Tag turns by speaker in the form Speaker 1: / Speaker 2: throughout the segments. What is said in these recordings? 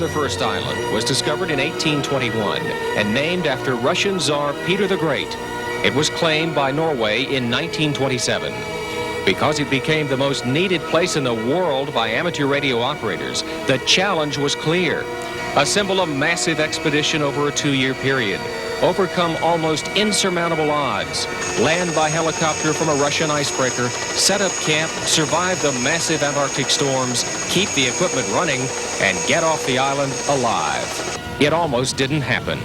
Speaker 1: the first island was discovered in 1821 and named after Russian Tsar Peter the Great. It was claimed by Norway in 1927. Because it became the most needed place in the world by amateur radio operators, the challenge was clear. Assemble a massive expedition over a 2-year period. Overcome almost insurmountable odds. Land by helicopter from a Russian icebreaker. Set up camp, survive the massive Antarctic storms, keep the equipment running, and get off the island alive. It almost didn't happen.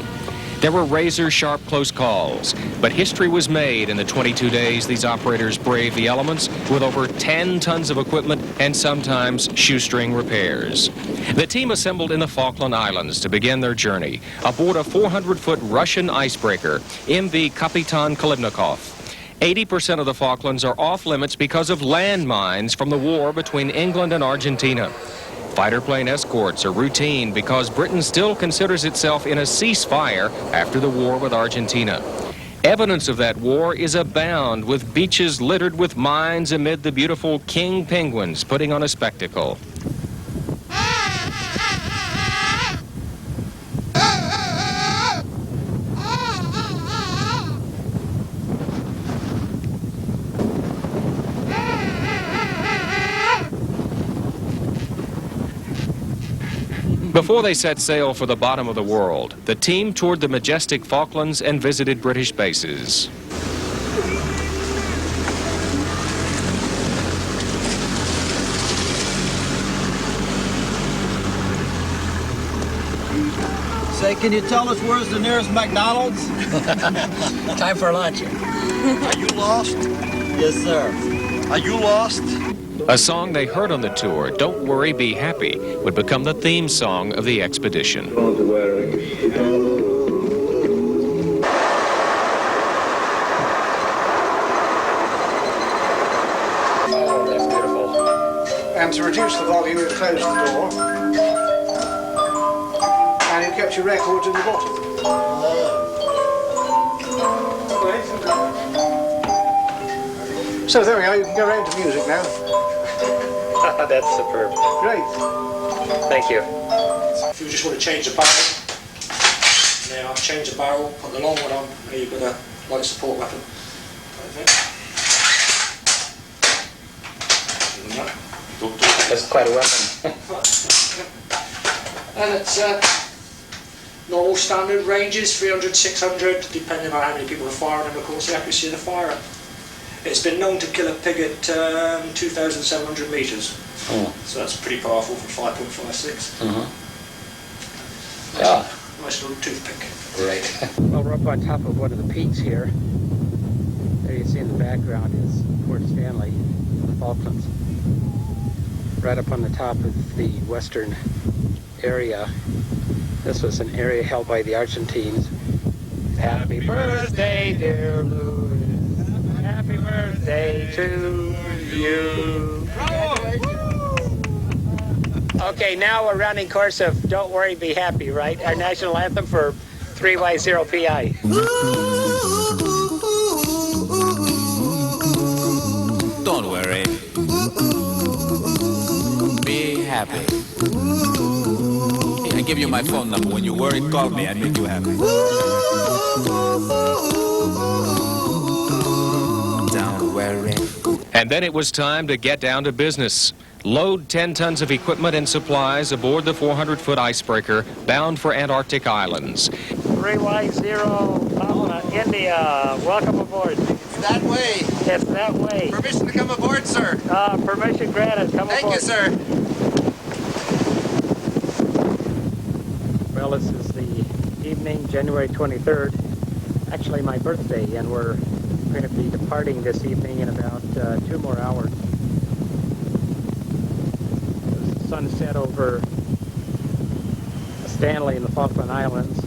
Speaker 1: There were razor-sharp close calls, but history was made in the 22 days these operators braved the elements with over 10 tons of equipment and sometimes shoestring repairs. The team assembled in the Falkland Islands to begin their journey aboard a 400-foot Russian icebreaker, MV Kapitan Kalibnikov. 80% of the Falklands are off-limits because of landmines from the war between England and Argentina. Fighter plane escorts are routine because Britain still considers itself in a ceasefire after the war with Argentina. Evidence of that war is abound, with beaches littered with mines amid the beautiful king penguins putting on a spectacle. Before they set sail for the bottom of the world, the team toured the majestic Falklands and visited British bases.
Speaker 2: Say, can you tell us where's the nearest McDonald's?
Speaker 3: Time for lunch.
Speaker 2: Are you lost? Yes, sir. Are you lost?
Speaker 1: A song they heard on the tour, Don't Worry, Be Happy, would become the theme song of the expedition.
Speaker 4: Oh, that's beautiful. And to reduce the volume, you close the door. And you kept your records in the bottom. So there we are, you can go round to music now.
Speaker 3: That's superb.
Speaker 4: Great.
Speaker 3: Thank you.
Speaker 4: If you just want to change the barrel, now I've changed the barrel, put the long one on, and you've got a light support weapon.
Speaker 3: That's quite a weapon.
Speaker 4: And it's normal standard ranges, 300, 600, depending on how many people are firing and of course the accuracy of the firer. It's been known to kill a pig at 2,700 metres.
Speaker 3: Oh.
Speaker 4: So that's pretty powerful for 5.56.
Speaker 3: Yeah.
Speaker 4: Nice little toothpick.
Speaker 3: Great.
Speaker 5: Well, we're up on top of one of the peaks here. There you see in the background is Port Stanley, Falklands. Right up on the top of the western area. This was an area held by the Argentines. Happy birthday, dear Louis. Happy birthday to you. Okay, now we're running course of Don't Worry, Be Happy, right? Our national anthem for 3Y0PI.
Speaker 6: Don't worry. Be happy. I give you my phone number. When you worry, call me. I make you happy. Don't worry.
Speaker 1: And then it was time to get down to business. Load 10 tons of equipment and supplies aboard the 400-foot icebreaker bound for Antarctic islands.
Speaker 5: 3Y0, India. Welcome aboard.
Speaker 7: That way.
Speaker 5: It's that way.
Speaker 7: Permission to come aboard, sir.
Speaker 5: Permission granted. Come
Speaker 7: Thank
Speaker 5: aboard.
Speaker 7: you, sir.
Speaker 5: Well, this is the evening, January 23rd. Actually, my birthday, and we're going to be departing this evening in about 2 more hours. The sun set over Stanley in the Falkland Islands.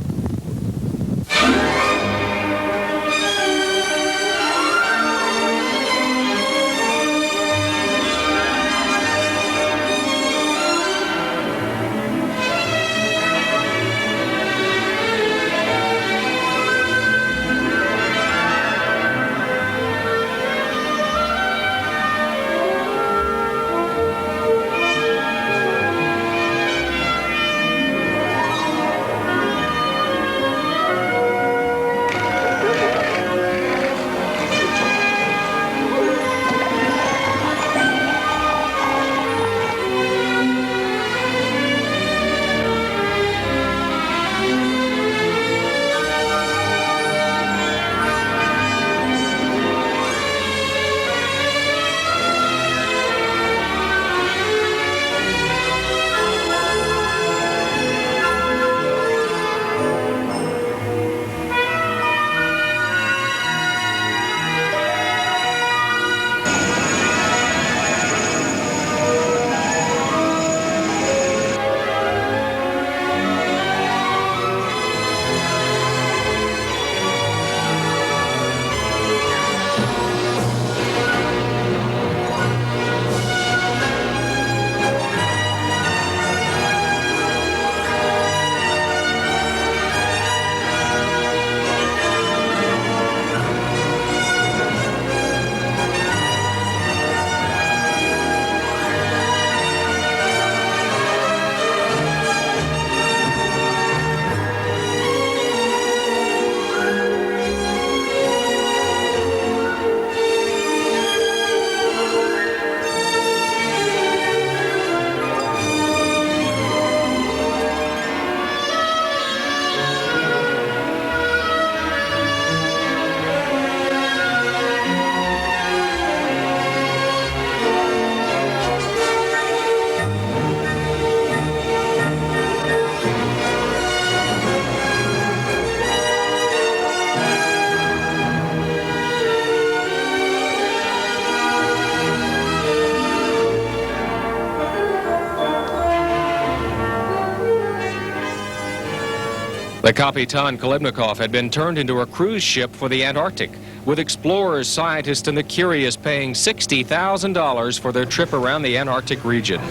Speaker 1: The Kapitan Kalibnikov had been turned into a cruise ship for the Antarctic, with explorers, scientists, and the curious paying $60,000 for their trip around the Antarctic region.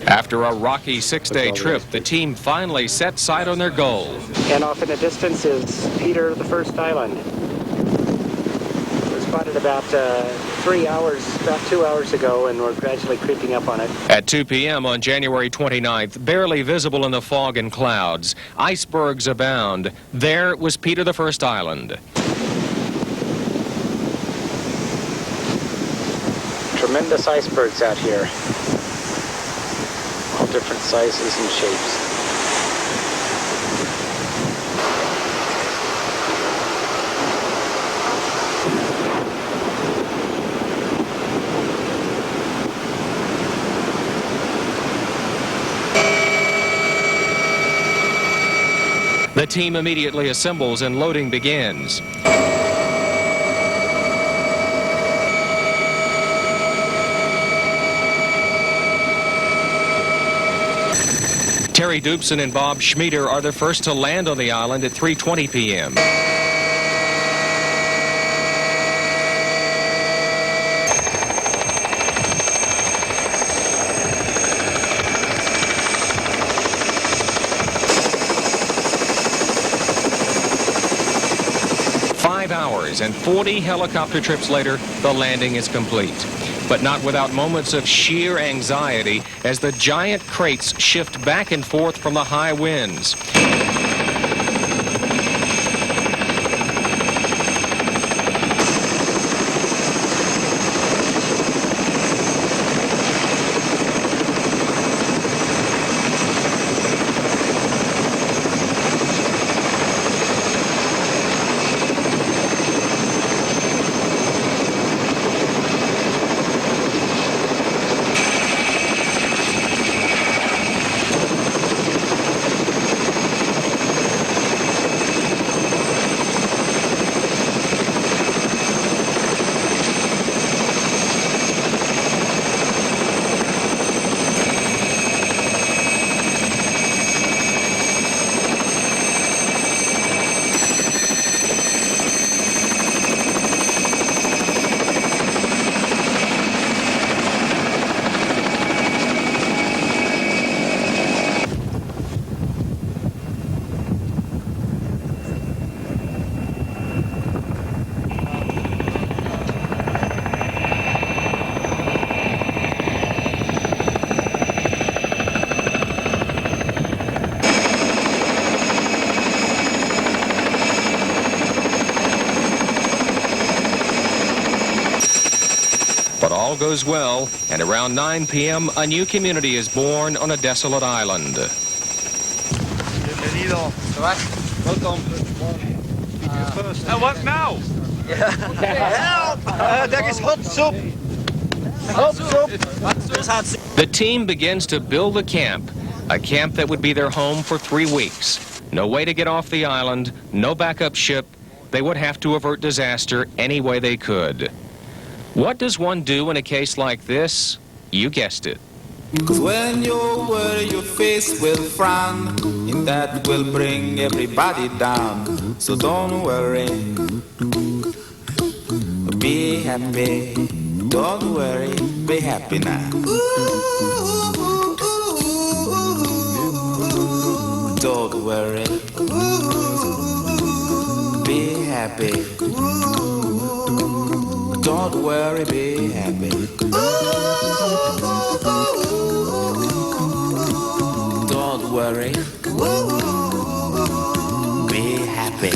Speaker 1: After a rocky 6-day trip, the team finally set sight on their goal.
Speaker 5: And off in the distance is Peter the First Island. It was spotted about 2 hours ago, and we're gradually creeping up on it.
Speaker 1: At 2 p.m. on January 29th, barely visible in the fog and clouds, icebergs abound. There was Peter the First Island.
Speaker 5: Tremendous icebergs out here. All different sizes and shapes.
Speaker 1: The team immediately assembles and loading begins. Terry Doobson and Bob Schmieder are the first to land on the island at 3:20 p.m. And 40 helicopter trips later, the landing is complete. But not without moments of sheer anxiety as the giant crates shift back and forth from the high winds. All goes well, and around 9 p.m., a new community is born on a desolate island.
Speaker 2: Bienvenido. Welcome.
Speaker 7: What now?
Speaker 2: Help! There is hot soup. Hot soup.
Speaker 1: The team begins to build a camp that would be their home for 3 weeks. No way to get off the island, no backup ship. They would have to avert disaster any way they could. What does one do in a case like this? You guessed it.
Speaker 6: 'Cause when you worry, your face will frown, and that will bring everybody down. So don't worry, be happy. Don't worry, be happy now. Don't worry, be happy. Don't worry, be happy. Don't worry, be happy.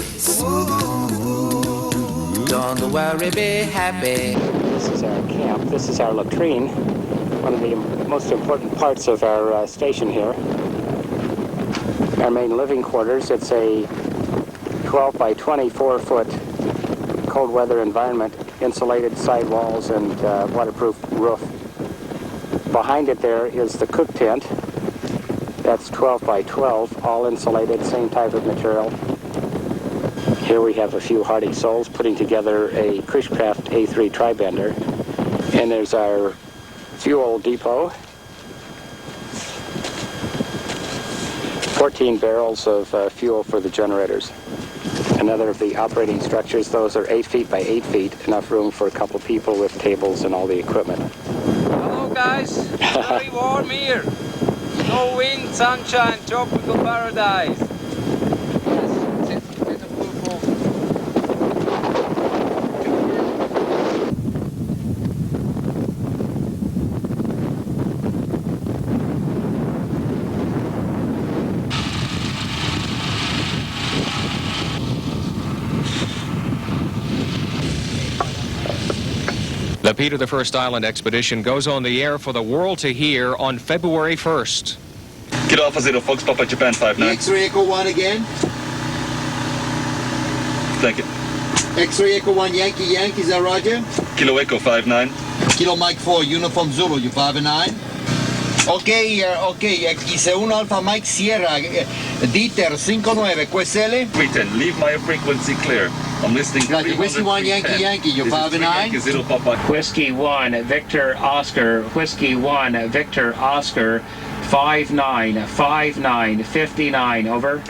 Speaker 6: Don't worry, be happy.
Speaker 5: This is our camp. This is our latrine, one of the most important parts of our station here. Our main living quarters. It's a 12 by 24 foot cold weather environment, insulated side walls and waterproof roof. Behind it there is the cook tent. That's 12 by 12, all insulated, same type of material. Here we have a few hardy souls putting together a Cushcraft A3 tri-bender. And there's our fuel depot. 14 barrels of fuel for the generators. Another of the operating structures, those are 8 feet by 8 feet, enough room for a couple people with tables and all the equipment.
Speaker 8: Hello guys, very warm here. No wind, sunshine, tropical paradise.
Speaker 1: The Peter the First Island expedition goes on the air for the world to hear on February 1st.
Speaker 9: Kilo Alpha Zero, Fox Papa Japan 59.
Speaker 2: X-ray Echo 1 again.
Speaker 9: Thank you.
Speaker 2: X-ray Echo 1 Yankee Yankee, is that Roger?
Speaker 9: Kilo Echo 59.
Speaker 2: Kilo Mike 4 Uniform Zulu, you 5-9. Okay, XG1 Alpha Mike Sierra, Dieter 59, QSL.
Speaker 9: 310, leave my frequency clear. I'm listening.
Speaker 2: Roger, Whiskey 1 Yankee Yankee, you 5-9.
Speaker 9: Zero Papa.
Speaker 5: Whiskey 1, Victor Oscar, Whiskey 1, Victor Oscar, 59, 59, over.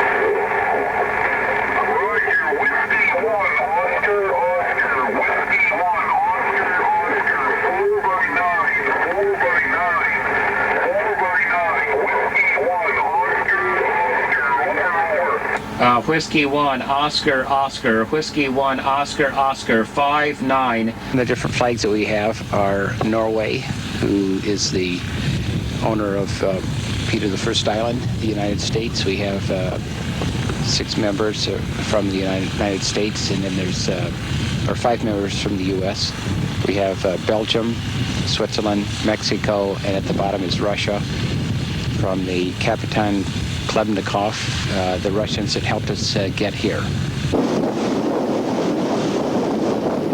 Speaker 5: Whiskey 1, Oscar, Oscar, Whiskey 1, Oscar, Oscar, 59. The different flags that we have are Norway, who is the owner of Peter the First Island, the United States. We have 6 members from the United States, and then there's 5 members from the U.S. We have Belgium, Switzerland, Mexico, and at the bottom is Russia from the Kapitan Klebnikov, the Russians that helped us get here.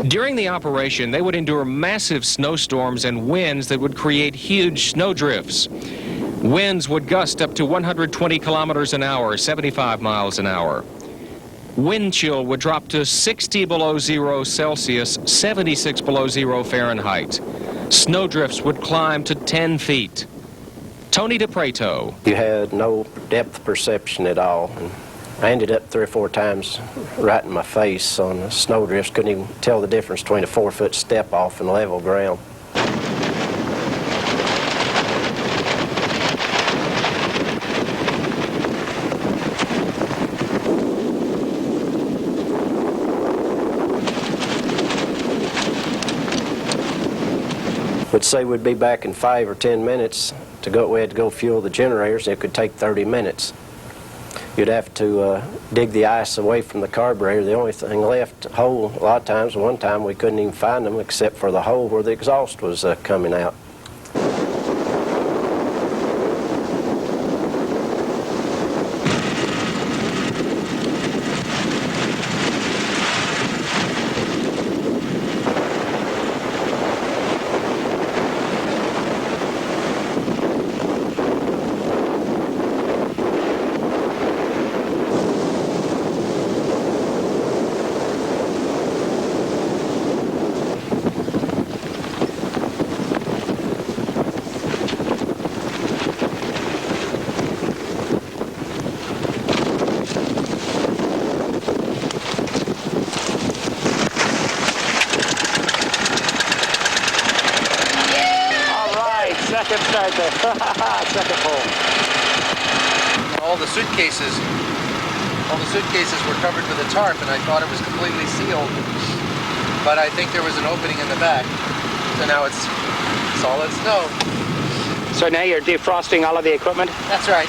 Speaker 1: During the operation, they would endure massive snowstorms and winds that would create huge snowdrifts. Winds would gust up to 120 kilometers an hour, 75 miles an hour. Wind chill would drop to 60 below 0 Celsius, 76 below 0 Fahrenheit. Snowdrifts would climb to 10 feet. Tony DePreto.
Speaker 10: You had no depth perception at all. And I ended up 3 or 4 times right in my face on the snowdrifts. Couldn't even tell the difference between a 4-foot step off and level ground. Would say we'd be back in 5 or 10 minutes. We had to go fuel the generators. It could take 30 minutes. You'd have to dig the ice away from the carburetor. The only thing left whole, a lot of times, one time we couldn't even find them except for the hole where the exhaust was coming out.
Speaker 5: Second hole.
Speaker 7: All the suitcases were covered with a tarp, and I thought it was completely sealed. But I think there was an opening in the back, so now it's solid snow.
Speaker 5: So now you're defrosting all of the equipment?
Speaker 7: That's right.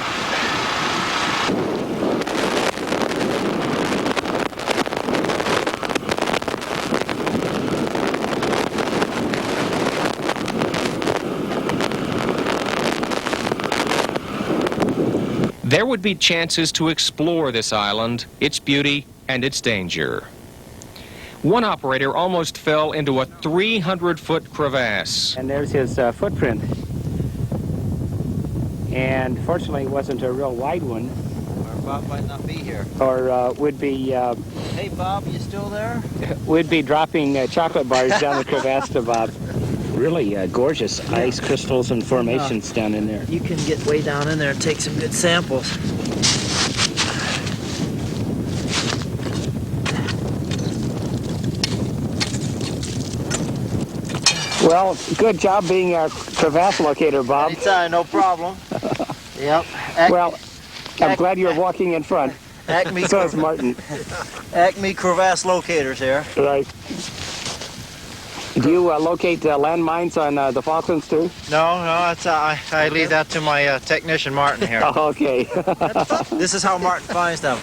Speaker 1: There would be chances to explore this island, its beauty, and its danger. One operator almost fell into a 300-foot crevasse.
Speaker 5: And there's his footprint. And fortunately, it wasn't a real wide one.
Speaker 7: Or Bob might not be here.
Speaker 5: Or would be...
Speaker 7: Hey, Bob, you still there?
Speaker 5: Would be dropping chocolate bars down the crevasse to Bob. Really gorgeous ice crystals and formations down in there.
Speaker 11: You can get way down in there and take some good samples.
Speaker 5: Well, good job being our crevasse locator, Bob.
Speaker 11: Anytime, no problem. Yep.
Speaker 5: Well, I'm glad you're walking in front.
Speaker 11: Acme,
Speaker 5: so is Martin.
Speaker 11: Acme crevasse locators here.
Speaker 5: Right. Do you locate landmines on the Falklands too?
Speaker 11: No, that's, I leave that to my technician Martin here.
Speaker 5: Oh, okay.
Speaker 11: This is how Martin finds them.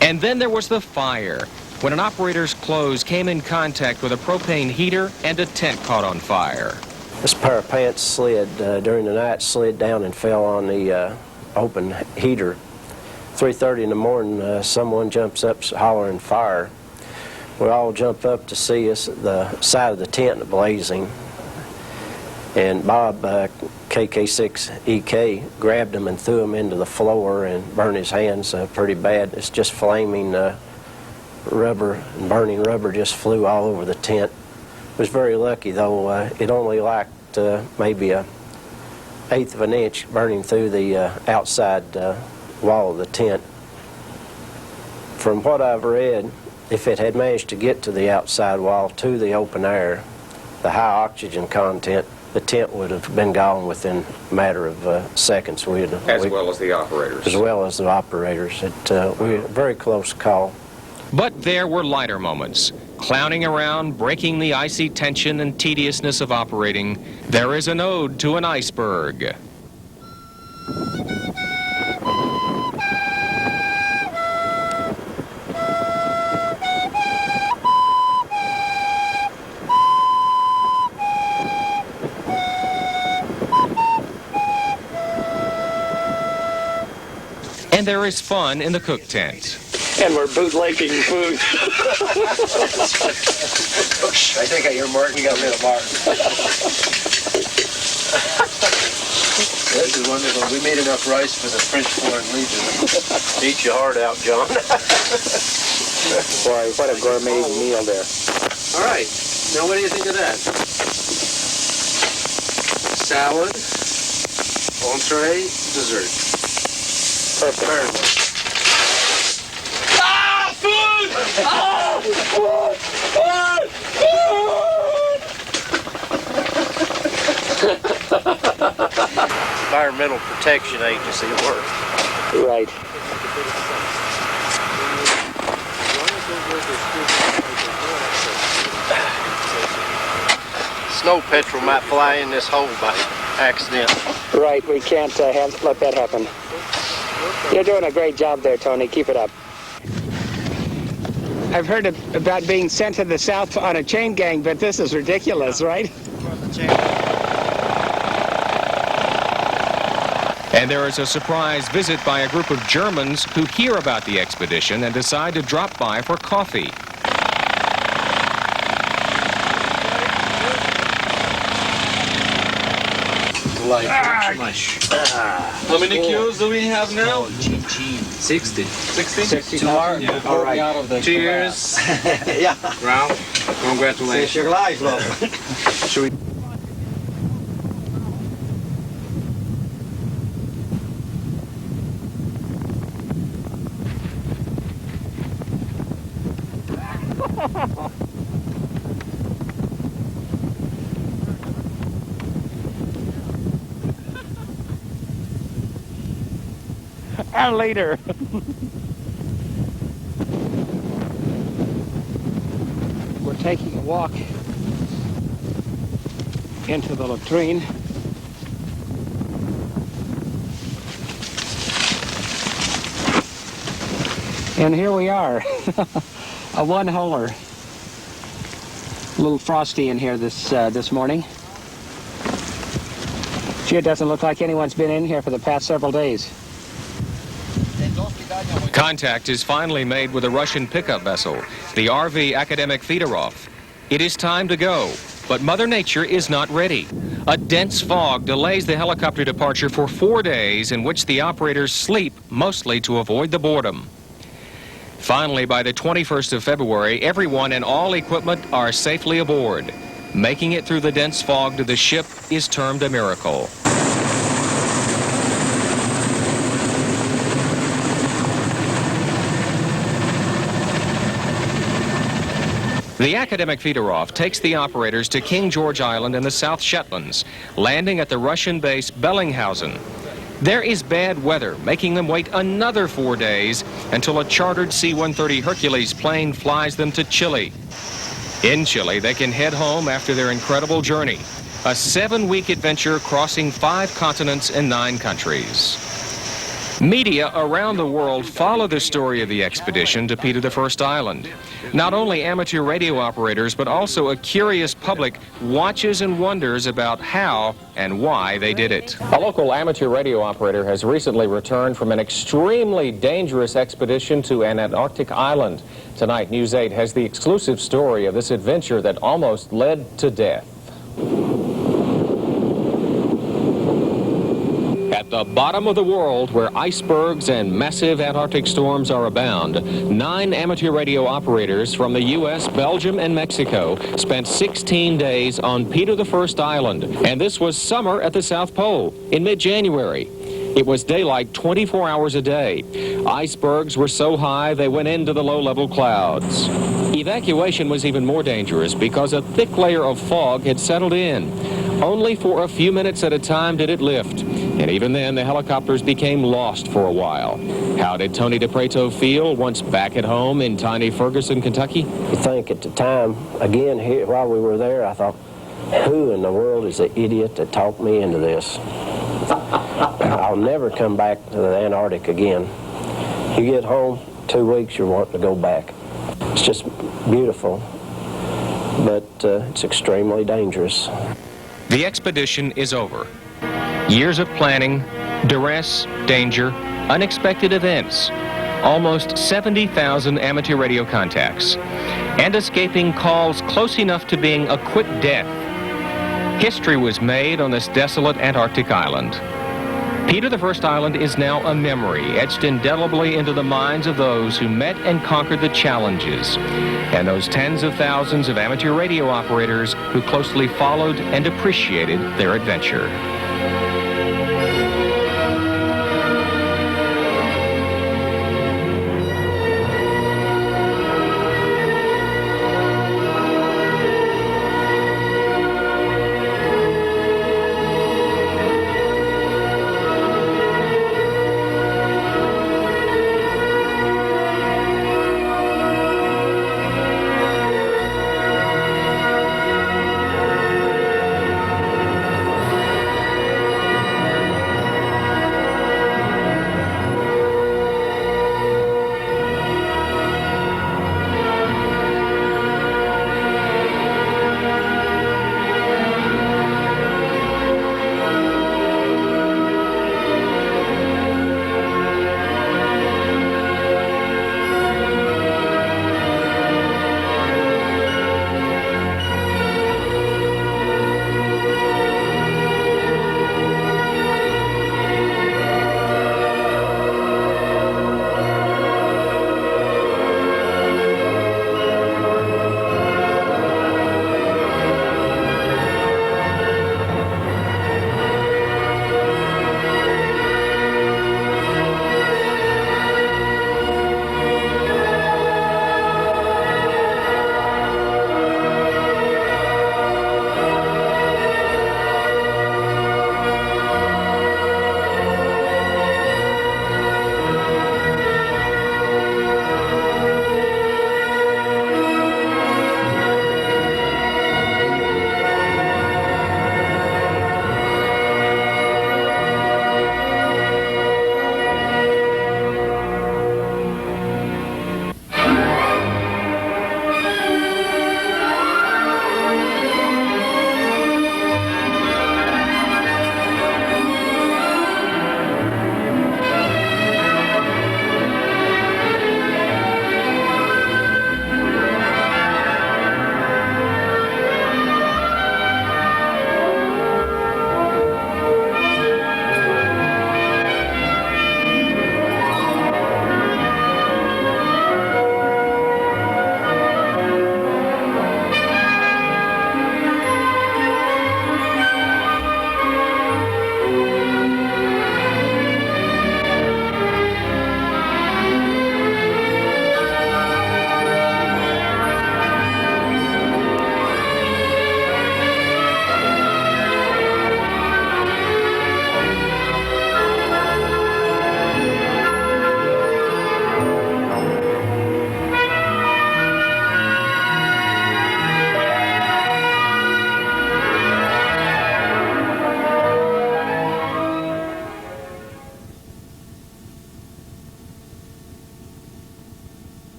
Speaker 1: And then there was the fire, when an operator's clothes came in contact with a propane heater and a tent caught on fire.
Speaker 10: This pair of pants slid during the night, slid down and fell on the open heater. 3:30 in the morning, someone jumps up hollering fire. We all jump up to see us, the side of the tent blazing. And Bob, KK6EK, grabbed him and threw him into the floor and burned his hands pretty bad. It's just flaming rubber, and burning rubber just flew all over the tent. Was very lucky, though. It only lacked maybe an eighth of an inch burning through the outside wall of the tent. From what I've read, if it had managed to get to the outside wall, to the open air, the high oxygen content, the tent would have been gone within a matter of seconds.
Speaker 1: As well as the operators.
Speaker 10: As well as the operators. We had a very close call.
Speaker 1: But there were lighter moments. Clowning around, breaking the icy tension and tediousness of operating, there is an ode to an iceberg. And there is fun in the cook tent.
Speaker 5: And we're bootlegging food.
Speaker 7: I think I hear Martin. We got rid of Martin. This is wonderful. We made enough rice for the French Foreign Legion. Eat your heart out, John.
Speaker 5: Boy, what a gourmet meal there.
Speaker 7: All right. Now, what do you think of that? Salad, entree, dessert.
Speaker 5: Perfect.
Speaker 7: Food! Oh! Environmental Protection Agency at work.
Speaker 5: Right.
Speaker 11: Snow petrel might fly in this hole by accident.
Speaker 5: Right, we can't let that happen. You're doing a great job there, Tony. Keep it up. I've heard about being sent to the south on a chain gang, but this is ridiculous, right?
Speaker 1: And there is a surprise visit by a group of Germans who hear about the expedition and decide to drop by for coffee.
Speaker 9: How many kills do we have now?
Speaker 3: 60.
Speaker 9: 60?
Speaker 11: Tomorrow,
Speaker 3: Yeah.
Speaker 11: all right. Out of the
Speaker 3: Cheers.
Speaker 11: Yeah.
Speaker 3: Ralph, congratulations.
Speaker 11: Your life, love.
Speaker 3: Should we...
Speaker 5: And later. We're taking a walk into the latrine. And here we are, a one-holer. A little frosty in here this morning. Gee, it doesn't look like anyone's been in here for the past several days.
Speaker 1: Contact is finally made with a Russian pickup vessel, the RV Academic Fedorov. It is time to go, but Mother Nature is not ready. A dense fog delays the helicopter departure for 4 days in which the operators sleep, mostly to avoid the boredom. Finally, by the 21st of February, everyone and all equipment are safely aboard. Making it through the dense fog to the ship is termed a miracle. The academic feeder-off takes the operators to King George Island in the South Shetlands, landing at the Russian base Bellinghausen. There is bad weather, making them wait another 4 days until a chartered C-130 Hercules plane flies them to Chile. In Chile, they can head home after their incredible journey, a 7-week adventure crossing 5 continents and 9 countries. Media around the world follow the story of the expedition to Peter I Island. Not only amateur radio operators, but also a curious public watches and wonders about how and why they did it. A local amateur radio operator has recently returned from an extremely dangerous expedition to an Antarctic island. Tonight, News 8 has the exclusive story of this adventure that almost led to death. At the bottom of the world, where icebergs and massive Antarctic storms are abound, 9 amateur radio operators from the U.S., Belgium, and Mexico spent 16 days on Peter I Island. And this was summer at the South Pole in mid-January. It was daylight 24 hours a day. Icebergs were so high they went into the low-level clouds. Evacuation was even more dangerous because a thick layer of fog had settled in. Only for a few minutes at a time did it lift. And even then, the helicopters became lost for a while. How did Tony DePreto feel once back at home in tiny Ferguson, Kentucky?
Speaker 10: You think at the time, again, here, while we were there, I thought, who in the world is the idiot that talked me into this? I'll never come back to the Antarctic again. You get home, 2 weeks, you're wanting to go back. It's just beautiful, but it's extremely dangerous.
Speaker 1: The expedition is over. Years of planning, duress, danger, unexpected events, almost 70,000 amateur radio contacts, and escaping calls close enough to being a quick death. History was made on this desolate Antarctic island. Peter I Island is now a memory etched indelibly into the minds of those who met and conquered the challenges, and those tens of thousands of amateur radio operators who closely followed and appreciated their adventure.